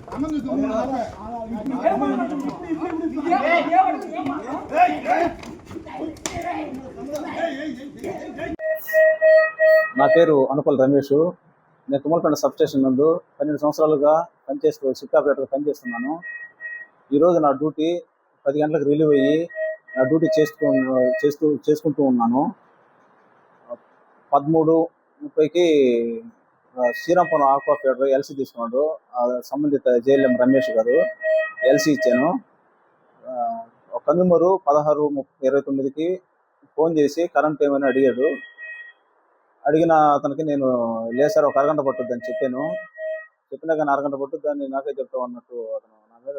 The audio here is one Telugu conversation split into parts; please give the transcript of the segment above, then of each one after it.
నా పేరు అనుపల్ రమేష్. నేను తుమ్మలపేట సబ్ స్టేషన్ నందు 12 సంవత్సరాలుగా పనిచేస్తూ షిఫ్ట్ ఆపరేటర్గా పనిచేస్తున్నాను. ఈరోజు నా డ్యూటీ 10 గంటలకు రిలీవ్ అయ్యి నా డ్యూటీ చేసుకుంటూ ఉన్నాను. 13:30కి శ్రీరాంపురం ఆక్వా ఫీడర్ ఎల్సీ తీసుకున్నాడు. సంబంధిత జేఎల్ఎం రమేష్ గారు ఎల్సీ ఇచ్చాను. కన్జ్యూమరు 16:29కి ఫోన్ చేసి కరెంట్ ఏమైనా అడిగాడు. అడిగిన అతనికి నేను లేదు సార్, ఒక అరగంట పట్టుద్దని చెప్పాను. చెప్పినా కానీ అరగంట పట్టుద్దని నాకే చెప్తావు అన్నట్టు అతను నా మీద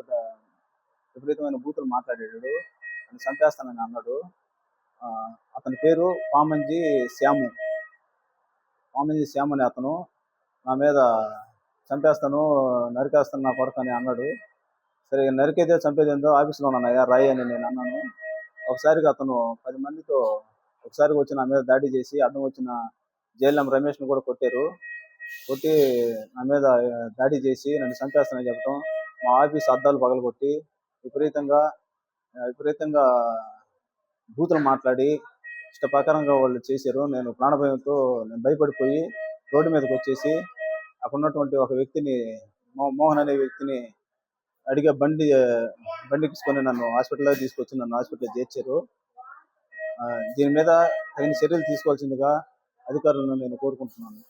విపరీతమైన బూతులు మాట్లాడాడు. నన్ను చంపేస్తానని అన్నాడు. అతని పేరు పామంజి శ్యాము అనే అతను నా మీద చంపేస్తాను, నరికేస్తాను నా కొడుకు అని అన్నాడు. సరే నరికేదే చంపేదేందో ఆఫీస్లో ఉన్నానయ్యా రాయి అని నేను అన్నాను. ఒకసారిగా అతను 10 మందితో ఒకసారిగా వచ్చి నా మీద దాడి చేసి అడ్డం వచ్చిన జేఎల్ఎం రమేష్ని కూడా కొట్టి నా మీద దాడి చేసి నన్ను చంపేస్తానని చెప్పడం, మా ఆఫీస్ అద్దాలు పగలగొట్టి విపరీతంగా బూతులు మాట్లాడి ఇష్టప్రకారంగా వాళ్ళు చేశారు. నేను ప్రాణభయంతో భయపడిపోయి రోడ్డు మీదకి వచ్చేసి అక్కడ ఉన్నటువంటి ఒక వ్యక్తిని, మోహన్ అనే వ్యక్తిని అడిగే బండికిసుకొని నన్ను హాస్పిటల్లో తీసుకొచ్చి నన్ను హాస్పిటల్లో చేర్చారు. దీని మీద తగిన చర్యలు తీసుకోవాల్సిందిగా అధికారులను నేను కోరుకుంటున్నాను.